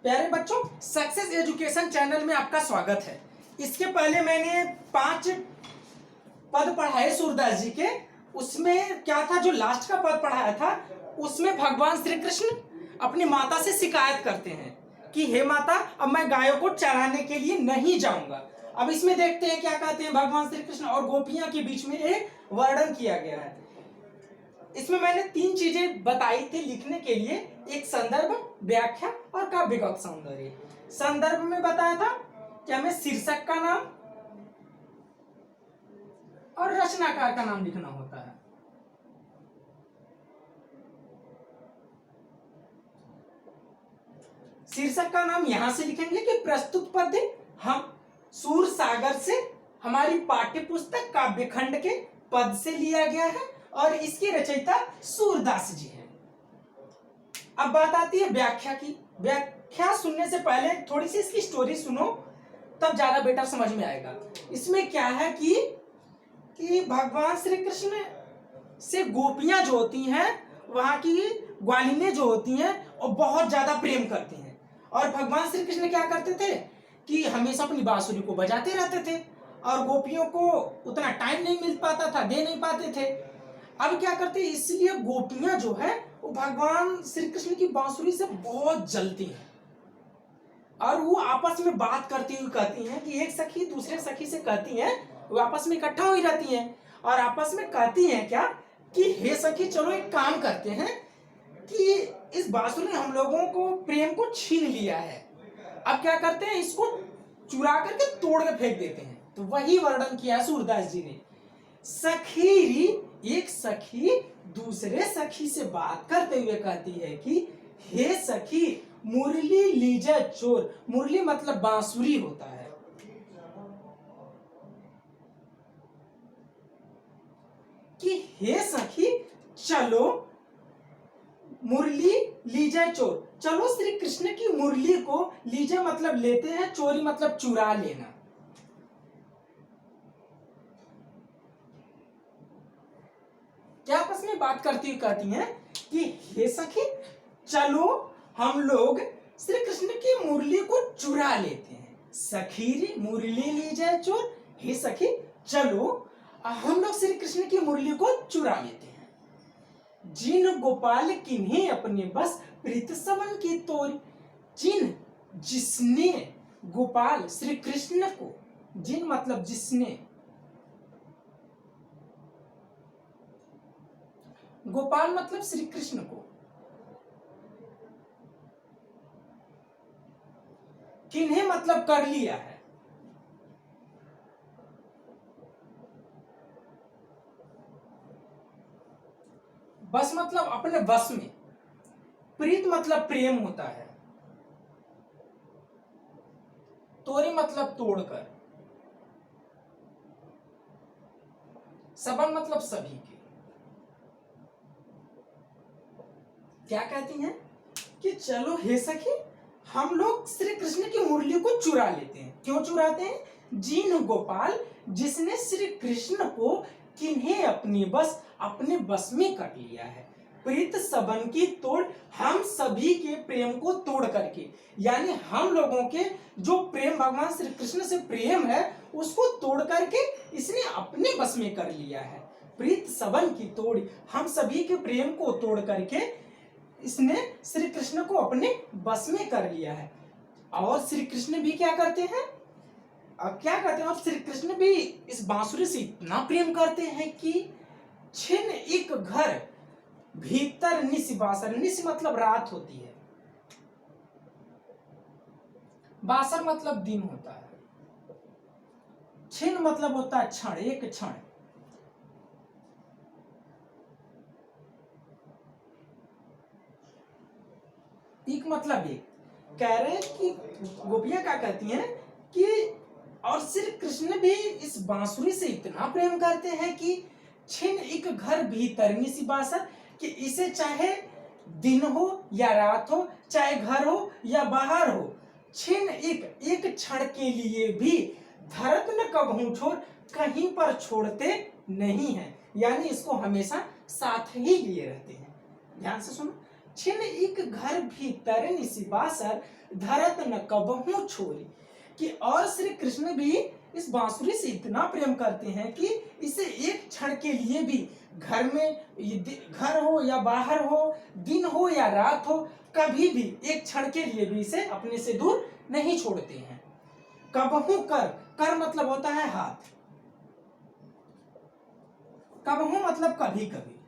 प्यारे बच्चों, success education channel में आपका स्वागत है। इसके पहले मैंने 5 पद पढ़ाए सूरदास जी के। उसमें क्या था, जो लास्ट का पद पढ़ाया था उसमें भगवान श्री कृष्ण अपनी माता से शिकायत करते हैं कि हे माता, अब मैं गायों को चराने के लिए नहीं जाऊंगा। अब इसमें देखते हैं क्या कहते हैं भगवान श्री कृष्ण और गोपियां के बीच में एक वर्णन किया गया है। इसमें मैंने 3 चीजें बताई थी लिखने के लिए, एक संदर्भ, व्याख्या और काव्यगत सौंदर्य। संदर्भ में बताया था कि हमें शीर्षक का नाम और रचनाकार का नाम लिखना होता है। शीर्षक का नाम यहां से लिखेंगे कि प्रस्तुत पद्य हम सूर सागर से हमारी पाठ्य पुस्तक काव्यखंड के पद से लिया गया है और इसकी रचयिता सूरदास जी हैं। अब बात आती है व्याख्या की। व्याख्या सुनने से पहले थोड़ी सी इसकी स्टोरी सुनो, तब ज्यादा बेटर समझ में आएगा। इसमें क्या है कि भगवान श्री कृष्ण से गोपियां जो होती हैं, वहां की ग्वालिनें जो होती हैं, वो बहुत ज्यादा प्रेम करती हैं। और भगवान श्री कृष्ण क्या करते थे कि हमेशा अपनी बांसुरी को बजाते रहते थे और गोपियों को उतना टाइम नहीं मिल पाता था, दे नहीं पाते थे। अब क्या करते, इसलिए गोपियां जो है वो भगवान श्री कृष्ण की बांसुरी से बहुत जलती हैं और वो आपस में बात करती हुई कहती हैं कि एक सखी दूसरे सखी से कहती हैं, वो आपस में इकट्ठा हुई रहती हैं और आपस में कहती हैं क्या कि हे सखी, चलो एक काम करते हैं कि इस बांसुरी ने हम लोगों को प्रेम को छीन लिया है। अब क्या करते हैं, इसको चुरा करके तोड़ के फेंक देते हैं। तो वही वर्णन किया है सूरदास जी ने। सखीरी, एक सखी दूसरे सखी से बात करते हुए कहती है कि हे सखी, मुरली लीजा चोर। मुरली मतलब बांसुरी होता है। कि हे सखी, चलो मुरली लीजा चोर, चलो श्री कृष्ण की मुरली को, लीजा मतलब लेते हैं, चोरी मतलब चुरा लेना। क्या आपस में बात करती हुई कहती हैं कि हे सखी, चलो हम लोग श्री कृष्ण की मुरली को चुरा लेते हैं। सखीरी मुरली ली जाए चोर, हे सखी चलो हम लोग श्री कृष्ण की मुरली को चुरा लेते हैं। जिन गोपाल किन्हें अपने बस प्रीत सबन की तोरी। जिन, जिसने, गोपाल श्री कृष्ण को, जिन मतलब जिसने, गोपाल मतलब श्री कृष्ण को, किन्हें मतलब कर लिया है। बस मतलब अपने बस में। प्रीत मतलब प्रेम होता है। तोरी मतलब तोड़कर। सबन मतलब सभी के। क्या कहती हैं कि चलो हे सखी, हम लोग श्री कृष्ण की मुरली को चुरा लेते हैं। क्यों चुराते हैं? जिन गोपाल, जिसने श्री कृष्ण को, किन्हें अपनी बस, अपने बस में कर लिया है। प्रीत सबन की तोड़, हम सभी के प्रेम को तोड़ करके, यानी हम लोगों के जो प्रेम भगवान श्री कृष्ण से प्रेम है उसको तोड़ करके इसने अपने बस में कर लिया है। प्रीत सबन की तोड़, हम सभी के प्रेम को तोड़ करके इसने श्री कृष्ण को अपने बस में कर लिया है। और श्री कृष्ण भी क्या करते हैं, अब क्या कहते हैं, और श्री कृष्ण भी इस बांसुरी से इतना प्रेम करते हैं कि छिन एक घर भीतर निस बासर। निस मतलब रात होती है, बासर मतलब दिन होता है, छिन मतलब होता है क्षण, एक क्षण। एक मतलब एक, कह रहे हैं कि गोपियां क्या कहती हैं कि और श्री कृष्ण भी इस बांसुरी से इतना प्रेम करते हैं कि छिन एक घर भीतर निसी बासर, कि इसे चाहे दिन हो या रात हो, चाहे घर हो या बाहर हो, छिन एक क्षण के लिए भी धरत न कभू छोड़, कहीं पर छोड़ते नहीं है। यानी इसको हमेशा साथ ही लिए रहते हैं। ध्यान से सुनो, छिन एक घर भीतर निसिबासर धरत न कबहू छोरी। कि और श्री कृष्ण भी इस बांसुरी से इतना प्रेम करते हैं कि इसे एक क्षण के लिए भी घर में, घर हो या बाहर हो, दिन हो या रात हो, कभी भी एक क्षण के लिए भी इसे अपने से दूर नहीं छोड़ते हैं। कबहू कर, कर मतलब होता है हाथ, कबहू मतलब कभी कभी,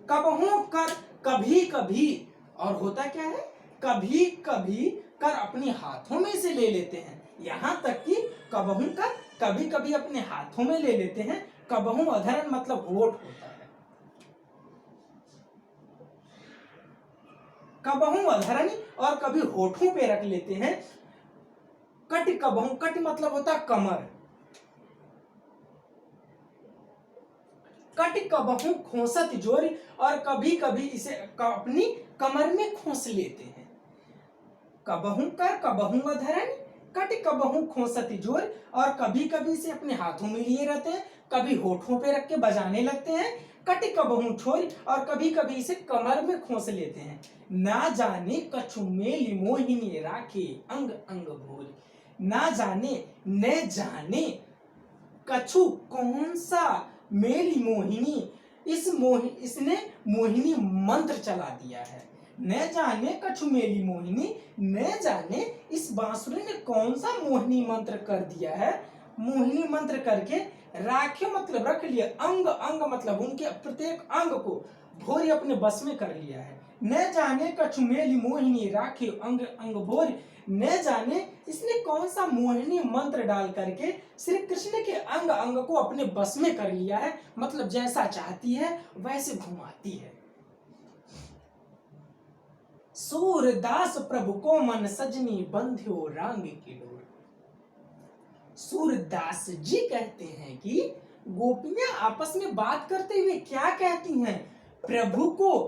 कबहू कर कभी कभी, और होता क्या है, कभी कभी कर अपने हाथों में इसे ले लेते हैं। यहां तक कि कबहू कर कभी कभी अपने हाथों में ले लेते हैं। कबहू अधरण मतलब होठ होता है, कबहू अधरण और कभी होठों पे रख लेते हैं। कट कबहू, कट मतलब होता है कमर, कट कबहू खोसत जोर, और कभी कभी इसे अपनी कमर में खोस लेते हैं। कबहू कर कबहू अधरण, कट कबहू खोसत जोर, और कभी कभी इसे अपने हाथों में लिए रहते हैं, कभी होठों पे रख के बजाने लगते हैं। कट कबहू छोर, और कभी कभी इसे कमर में खोस लेते हैं। ना जाने कछु मेली मोहिनी राखे अंग अंग भोर। ना जाने, न जाने, कछु कौन सा मेली मोहिनी, इसने मोहिनी मंत्र चला दिया है। न जाने कछु मेली मोहिनी, न जाने इस बांसुरी ने कौन सा मोहिनी मंत्र कर दिया है। मोहिनी मंत्र करके राखे मतलब रख लिया, अंग अंग मतलब उनके प्रत्येक अंग को भोरी अपने बस में कर लिया है। न जाने कछु मेली मोहिनी राखे अंग अंग भोरी, न जाने इसने कौन सा मोहिनी मंत्र डाल करके श्री कृष्ण के अंग अंग को अपने बस में कर लिया है। मतलब जैसा चाहती है वैसे घुमाती है। सूरदास प्रभु को मन सजनी बंध्यो रांग की डोर। सूरदास जी कहते हैं कि गोपियां आपस में बात करते हुए क्या कहती हैं प्रभु को,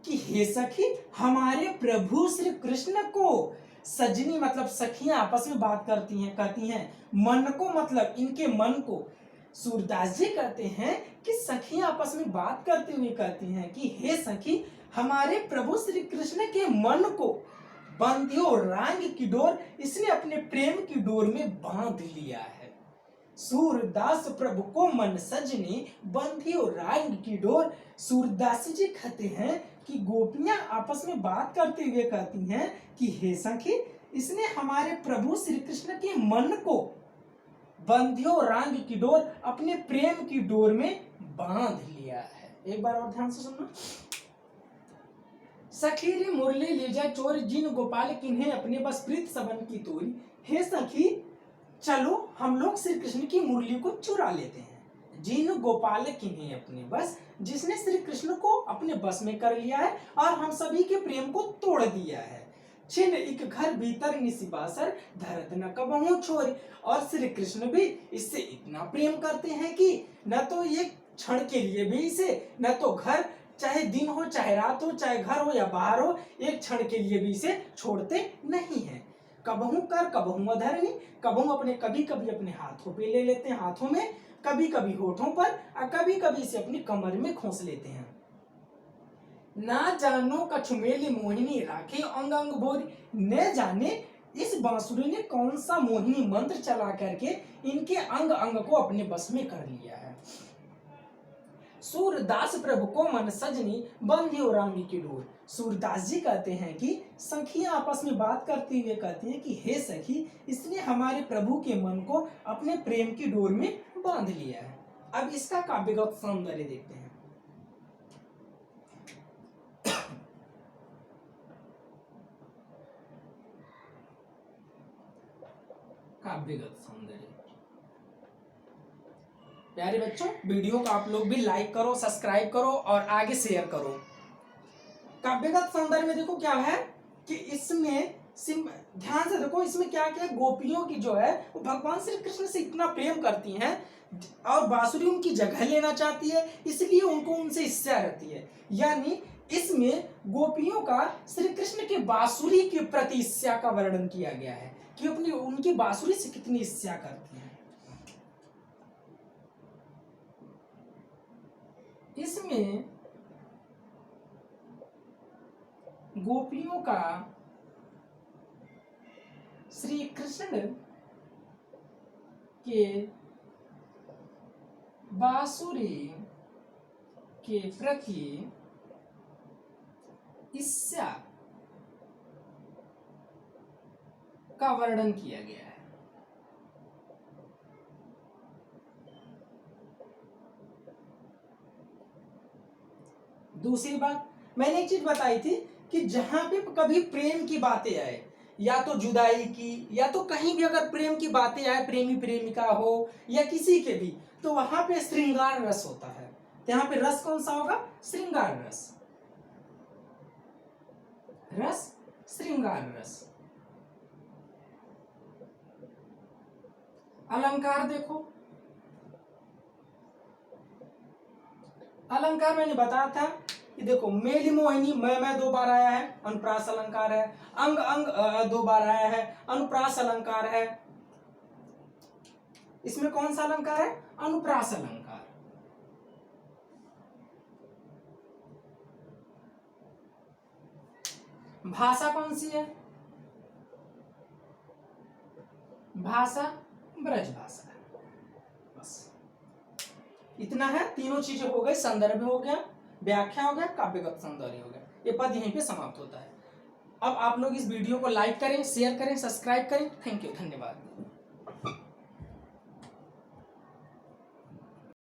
कि हे सखी हमारे प्रभु श्री कृष्ण को, सजनी मतलब सखियां आपस में बात करती हैं, कहती हैं मन को मतलब इनके मन को। सूरदास जी कहते हैं कि सखियां आपस में बात करते हुए कहती हैं कि हे सखी हमारे प्रभु श्री कृष्ण के मन को बंधियो रांग की डोर, इसने अपने प्रेम की डोर में बांध लिया है। सूरदास प्रभु को मन सजनी बंधियो रांग की डोर। सूरदास जी कहते हैं कि गोपियां आपस में बात करते हुए कहती हैं कि हे सखी इसने हमारे प्रभु श्री कृष्ण के मन को बंधियो रांग की डोर, अपने प्रेम की डोर में बांध लिया है। एक बार और ध्यान से सुनना। सखी रे मुरली ले जा चोर, जिन गोपाल किन्हें अपने बस प्रीत सबन की तोरी। हे सखी चलो हम लोग श्री कृष्ण की मुरली को चुरा लेते हैं। जिन गोपाल किन्हें अपने बस, जिसने श्री कृष्ण को अपने बस में कर लिया है और हम सभी के प्रेम को तोड़ दिया है। छिन एक घर भीतर निसिबासर धरत न कबहू छोरी। और श्री कृष्ण भी इससे इतना प्रेम करते हैं कि न तो एक क्षण के लिए भी इसे, न तो घर चाहे दिन हो चाहे रात हो, चाहे घर हो या बाहर हो, एक क्षण के लिए भी इसे छोड़ते नहीं है। कबहू कर कबहू अधरणी, कबहू अपने कभी कभी अपने हाथों पे ले लेते हैं, हाथों में, कभी कभी होठों पर, और कभी कभी इसे अपनी कमर में खोस लेते हैं। ना जानो कछु मेली मोहिनी राखे अंग अंग भोरी। न जाने इस बांसुरी ने कौन सा मोहिनी मंत्र चला करके इनके अंग अंग को अपने बस में कर लिया है। सूरदास प्रभु को मन सजनी बंधियो रांगी की डोर। सूरदास जी कहते हैं कि सखियां आपस में बात करते हुए कहती हैं कि हे सखी इसने हमारे प्रभु के मन को अपने प्रेम की डोर में बांध लिया है। अब इसका काव्यगत सौंदर्य देखते हैं। काव्यगत सौंदर्य, प्यारे बच्चों वीडियो को आप लोग भी लाइक करो, सब्सक्राइब करो और आगे शेयर करो। काव्यगत सौंदर्य में देखो क्या है कि इसमें ध्यान से देखो, इसमें क्या क्या गोपियों की जो है वो भगवान श्री कृष्ण से इतना प्रेम करती हैं और बांसुरी उनकी जगह लेना चाहती है, इसलिए उनको उनसे ईर्ष्या रहती है। यानी इसमें गोपियों का श्री कृष्ण के बांसुरी के प्रति ईर्ष्या का वर्णन किया गया है कि अपनी उनकी बांसुरी से कितनी ईर्ष्या करती हैं। इसमें गोपियों का श्री कृष्ण के बांसुरी के प्रति ईर्ष्या का वर्णन किया गया है। दूसरी बात, मैंने एक चीज बताई थी कि जहां पे कभी प्रेम की बातें आए, या तो जुदाई की, या तो कहीं भी अगर प्रेम की बातें आए, प्रेमी प्रेमिका हो या किसी के भी, तो वहां पे श्रृंगार रस होता है। तो यहाँ पे रस कौन सा होगा? श्रृंगार रस। रस श्रृंगार रस। अलंकार देखो, अलंकार मैंने बताया था कि देखो, मेली मोहिनी मैं दो बार आया है, अनुप्रास अलंकार है। अंग अंग दो बार आया है, अनुप्रास अलंकार है। इसमें कौन सा अलंकार है? अनुप्रास अलंकार। भाषा कौन सी है? भाषा ब्रज भाषा है। बस इतना है, तीनों चीजें हो गई, संदर्भ हो गया, व्याख्या हो गया, काव्यगत सौंदर्य हो गया। ये पद यहीं पे समाप्त होता है। अब आप लोग इस वीडियो को लाइक करें, शेयर करें, सब्सक्राइब करें। थैंक यू, धन्यवाद।